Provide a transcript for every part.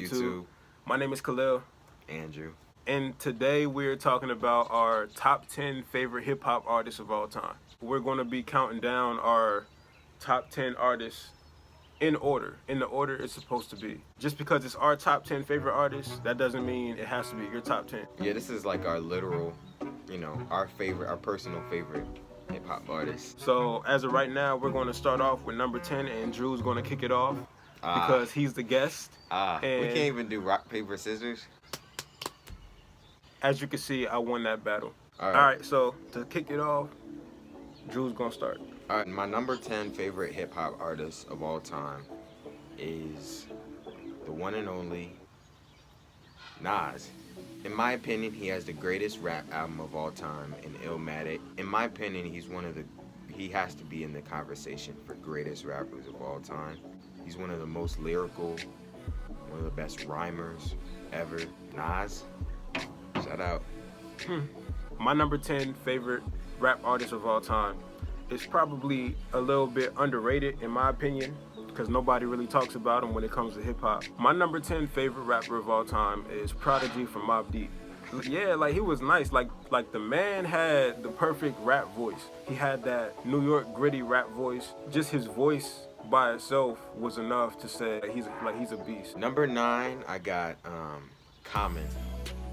YouTube? My name is Khalil. Andrew. And today we're talking about our top 10 favorite hip hop artists of all time. We're going to be counting down our top 10 artists in the order it's supposed to be. Just because it's our top 10 favorite artists, that doesn't mean it has to be your top 10. Yeah, this is like our literal, our personal favorite hip hop artists. So as of right now, we're going to start off with number 10, and Drew's going to kick it off because he's the guest. And we can't even do rock, paper, scissors. As you can see, I won that battle. All right, so to kick it off, Drew's going to start. All right, my number 10 favorite hip hop artist of all time is the one and only Nas. In my opinion, he has the greatest rap album of all time in Illmatic. In my opinion, he has to be in the conversation for greatest rappers of all time. He's one of the most lyrical, one of the best rhymers ever. Nas, shout out. My number 10 favorite rap artist of all time is probably a little bit underrated in my opinion, because nobody really talks about him when it comes to hip hop. My number 10 favorite rapper of all time is Prodigy from Mobb Deep. Yeah, like he was nice. Like the man had the perfect rap voice. He had that New York gritty rap voice. Just his voice by itself was enough to say he's a beast. Number 9, I got Common.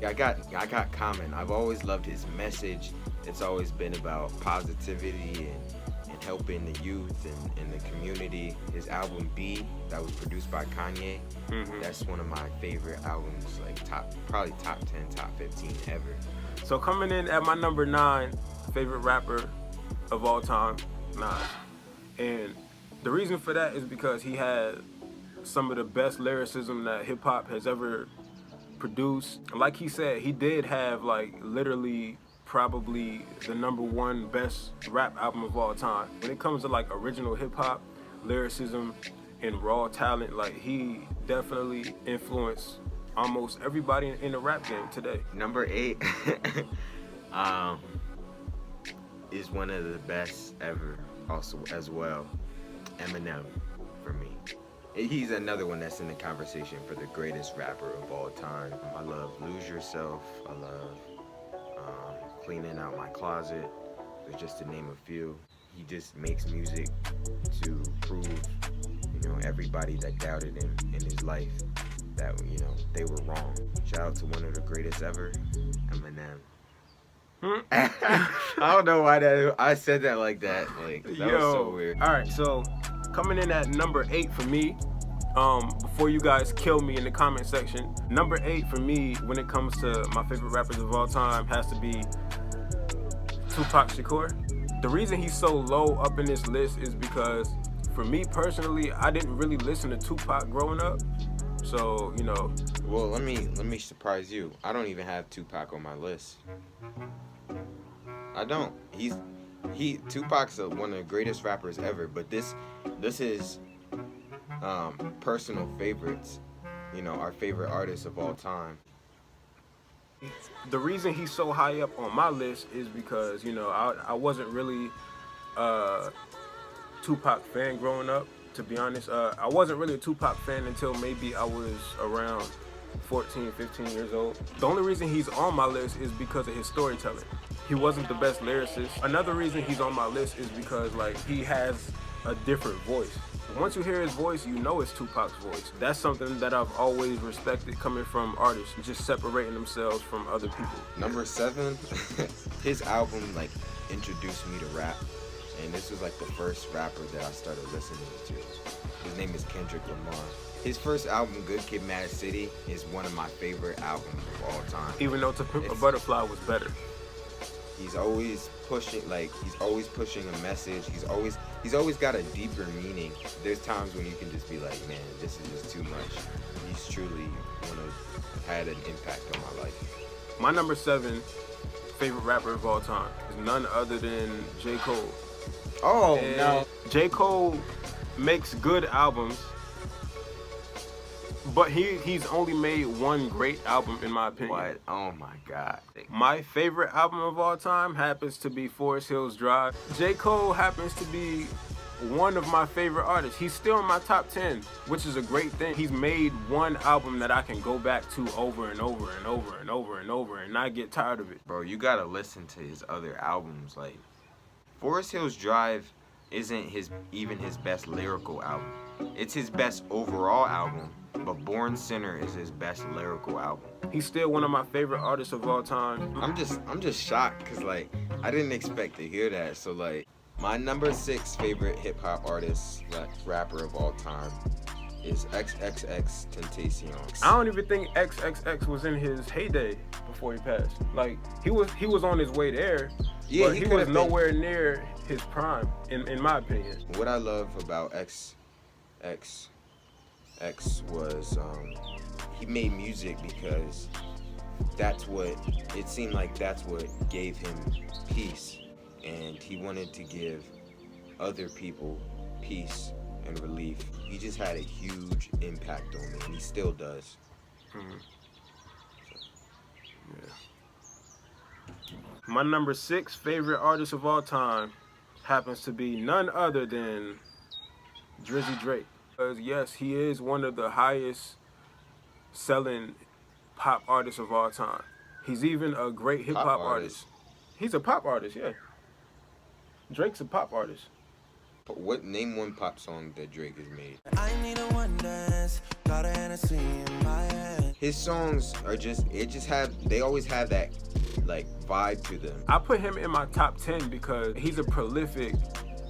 I got Common. I've always loved his message. It's always been about positivity and helping the youth and the community. His album B, that was produced by Kanye, that's one of my favorite albums, like probably top 10, top 15 ever. So coming in at my number 9 favorite rapper of all time, Nas. And the reason for that is because he had some of the best lyricism that hip hop has ever produced. Like he said, he did have like literally probably the number 1 best rap album of all time. When it comes to like original hip hop, lyricism, and raw talent, like he definitely influenced almost everybody in the rap game today. Number 8 is one of the best ever also as well. Eminem for me. He's another one that's in the conversation for the greatest rapper of all time. I love Lose Yourself. I love Cleaning Out My Closet. There's just to name a few. He just makes music to prove, everybody that doubted him in his life that, they were wrong. Shout out to one of the greatest ever, Eminem. I don't know why I said that like that. Like, that was so weird. All right, so coming in at number 8 for me, before you guys kill me in the comment section, number 8 for me when it comes to my favorite rappers of all time has to be Tupac Shakur. The reason he's so low up in this list is because for me personally, I didn't really listen to Tupac growing up. So, Well, let me surprise you. I don't even have Tupac on my list. I don't. Tupac's one of the greatest rappers ever, but this is personal favorites, our favorite artists of all time. The reason he's so high up on my list is because, I wasn't really a Tupac fan growing up, to be honest. I wasn't really a Tupac fan until maybe I was around 14, 15 years old. The only reason he's on my list is because of his storytelling. He wasn't the best lyricist. Another reason he's on my list is because he has a different voice. Once you hear his voice, you know it's Tupac's voice. That's something that I've always respected coming from artists, just separating themselves from other people. Number 7, his album introduced me to rap, and this was the first rapper that I started listening to. His name is Kendrick Lamar. His first album, Good Kid, Mad City, is one of my favorite albums of all time. Even though To Pimp a Butterfly was better. He's always pushing a message. He's always got a deeper meaning. There's times when you can just be like, man, this is just too much. He's truly had an impact on my life. My number 7 favorite rapper of all time is none other than J. Cole. Oh, no. J. Cole makes good albums, but he's only made one great album in my opinion. What? Oh my God. My favorite album of all time happens to be Forest Hills Drive. J. Cole happens to be one of my favorite artists. He's still in my top 10, which is a great thing. He's made one album that I can go back to over and over and over and over and over and not get tired of it. Bro, you gotta listen to his other albums. Like, Forest Hills Drive isn't even his best lyrical album. It's his best overall album, but Born Sinner is his best lyrical album. He's still one of my favorite artists of all time. I'm just shocked because, like, I didn't expect to hear that. So, like, my number 6 favorite hip hop artist, rapper of all time is XXX Tentacion. I don't even think XXX was in his heyday before he passed. Like, he was on his way there, Yeah, but he was nowhere near his prime, in my opinion. What I love about XXX was he made music because it seemed like that's what gave him peace, and he wanted to give other people peace and relief. He just had a huge impact on me, and he still does. Yeah. My number 6 favorite artist of all time happens to be none other than Drizzy Drake. Because yes, he is one of the highest selling pop artists of all time. He's even a great hip hop artist. He's a pop artist, yeah. Drake's a pop artist. Name one pop song that Drake has made? I need a one dance, got a Hennessy in my hand. His songs are they always have that, like, vibe to them. I put him in my top 10 because he's a prolific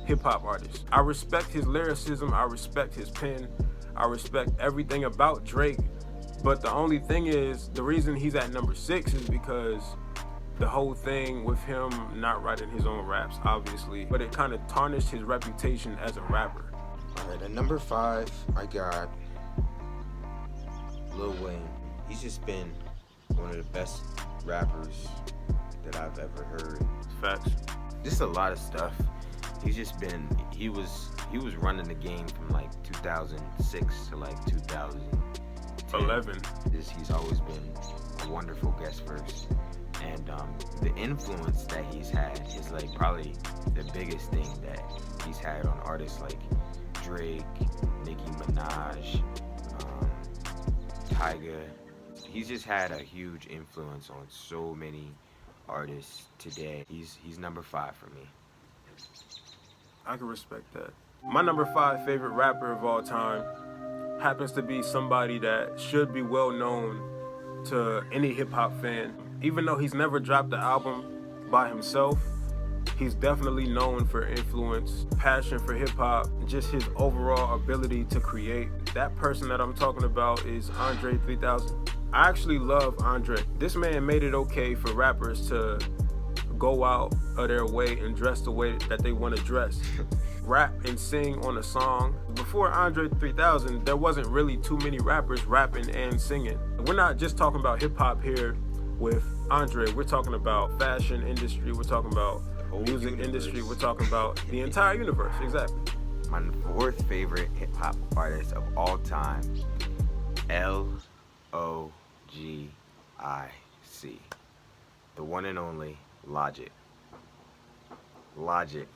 hip-hop artist. I respect his lyricism, I respect his pen, I respect everything about Drake, but the only thing is, the reason he's at number 6 is because the whole thing with him not writing his own raps, obviously, but it kind of tarnished his reputation as a rapper. Alright, at number 5, I got Lil Wayne. He's just been one of the best rappers that I've ever heard. Facts. Just a lot of stuff. He's just been, he was running the game from like 2006 to like 2011. He's always been a wonderful guest verse. And the influence that he's had is like probably the biggest thing that he's had on artists like Drake, Nicki Minaj, Tyga. He's just had a huge influence on so many artists today. He's number 5 for me. I can respect that. My number 5 favorite rapper of all time happens to be somebody that should be well known to any hip-hop fan. Even though he's never dropped an album by himself, he's definitely known for influence, passion for hip-hop, and just his overall ability to create. That person that I'm talking about is Andre 3000. I actually love Andre. This man made it okay for rappers to go out of their way and dress the way that they want to dress. Rap and sing on a song. Before Andre 3000, there wasn't really too many rappers rapping and singing. We're not just talking about hip-hop here with Andre. We're talking about fashion industry. We're talking about music industry. We're talking about the entire universe. Exactly. My 4th favorite hip-hop artist of all time, L.O.G.I.C. The one and only Logic. Logic.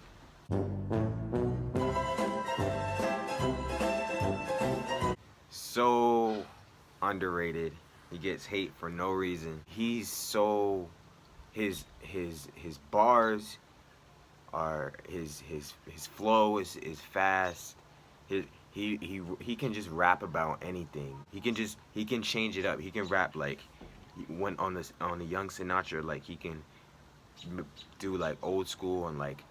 So underrated. He gets hate for no reason. He's so his bars are his flow is fast. He can just rap about anything. He can change it up. He can rap like when on the Young Sinatra, like he can do like old school and like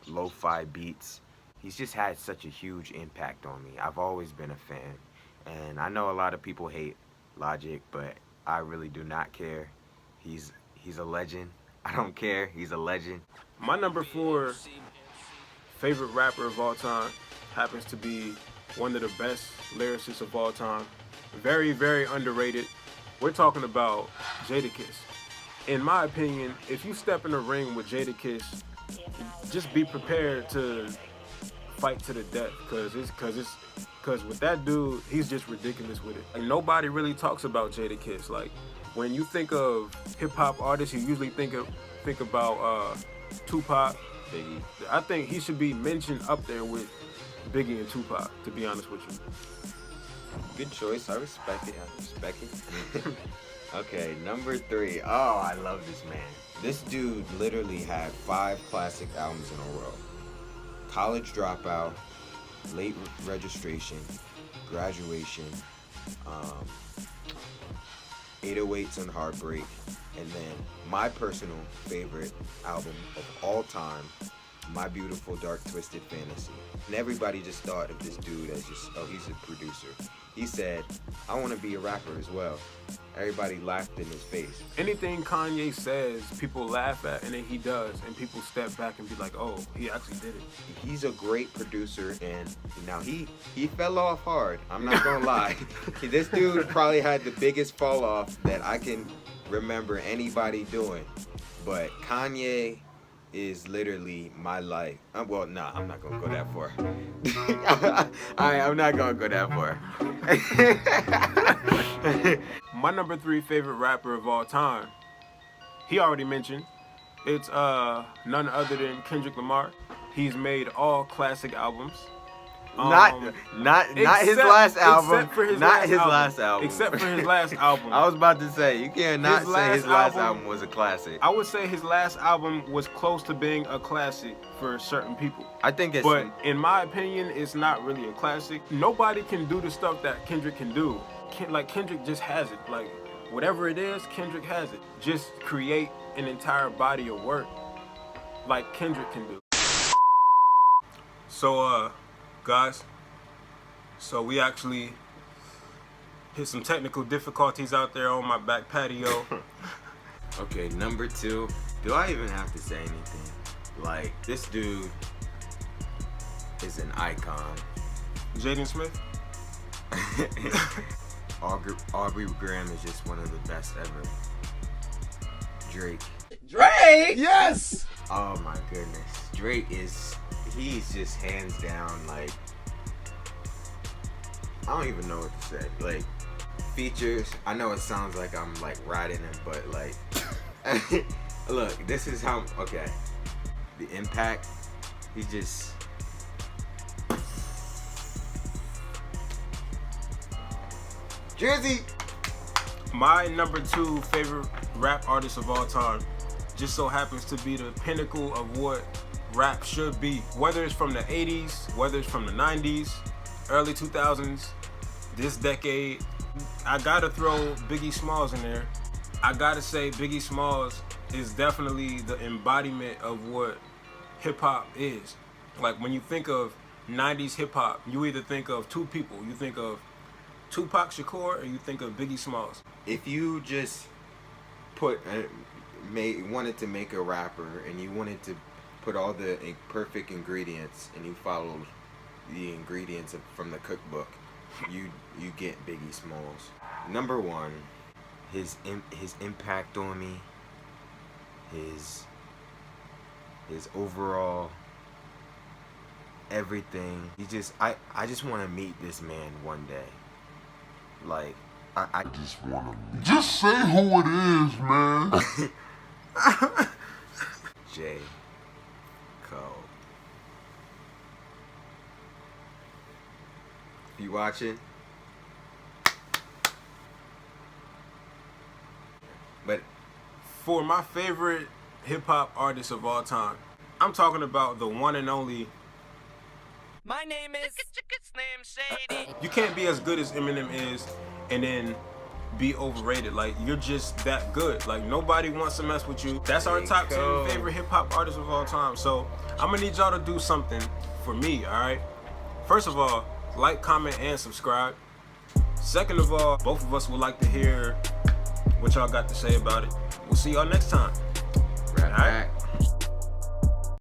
lo-fi beats. He's just had such a huge impact on me. I've always been a fan, and I know a lot of people hate Logic, but I really do not care. He's a legend. I don't care. He's a legend. My number 4 favorite rapper of all time happens to be one of the best lyricists of all time. Very, very underrated. We're talking about Jadakiss. In my opinion, if you step in the ring with Jadakiss, just be prepared to fight to the death, because with that dude, he's just ridiculous with it. Like, nobody really talks about Jadakiss. Like, when you think of hip hop artists, you usually think about Tupac, Biggie. I think he should be mentioned up there with Biggie and Tupac, to be honest with you. Good choice. I respect it. Okay, number 3. Oh, I love this man. This dude literally had 5 classic albums in a row. College Dropout, Late Registration, Graduation, 808s and Heartbreak, and then my personal favorite album of all time, My Beautiful Dark Twisted Fantasy. And everybody just thought of this dude as just, oh, he's a producer. He said, I want to be a rapper as well. Everybody laughed in his face. Anything Kanye says, people laugh at, and then he does, and people step back and be like, oh, he actually did it. He's a great producer, and now he fell off hard. I'm not gonna lie. This dude probably had the biggest fall off that I can remember anybody doing. But Kanye is literally my life. Well, nah, I'm not gonna go that far. I'm not gonna go that far. My number 3 favorite rapper of all time, he already mentioned, it's none other than Kendrick Lamar. He's made all classic albums. Not his last album. Except for his last album. Except for his last album. I was about to say, you can't not say his last album was a classic. I would say his last album was close to being a classic for certain people. I think it's... But in my opinion, it's not really a classic. Nobody can do the stuff that Kendrick can do. Kendrick just has it. Like, whatever it is, Kendrick has it. Just create an entire body of work like Kendrick can do. So, guys, so we actually hit some technical difficulties out there on my back patio. Okay, number 2. Do I even have to say anything? Like, this dude is an icon. Jaden Smith? Aubrey Graham is just one of the best ever. Drake. Yes! Oh my goodness. Drake he's just hands down, like, I don't even know what to say. Like, features, I know it sounds like I'm like riding him, but like, look, this is how, okay, the impact, he just, Jersey. My number 2 favorite rap artist of all time just so happens to be the pinnacle of what rap should be. Whether it's from the 80s, whether it's from the 90s, early 2000s, this decade, I gotta throw Biggie Smalls in there. I gotta say Biggie Smalls is definitely the embodiment of what hip-hop is. Like, when you think of 90s hip-hop, you either think of 2 people. You think of Tupac Shakur, or you think of Biggie Smalls. If you just wanted to make a rapper and you wanted to put all the perfect ingredients and you followed the ingredients from the cookbook, you get Biggie Smalls. Number 1, his impact on me, his overall everything. I just want to meet this man one day. Like, I just want to... Just say who it is, man. J. Cole. If you watching? But for my favorite hip-hop artist of all time, I'm talking about the one and only... My name is Slim Shady. You can't be as good as Eminem is and then be overrated. Like, you're just that good. Like, nobody wants to mess with you. That's our top 10 favorite hip-hop artists of all time. So I'm gonna need y'all to do something for me, all right? First of all, like, comment, and subscribe. Second of all, both of us would like to hear what y'all got to say about it. We'll see y'all next time. right back.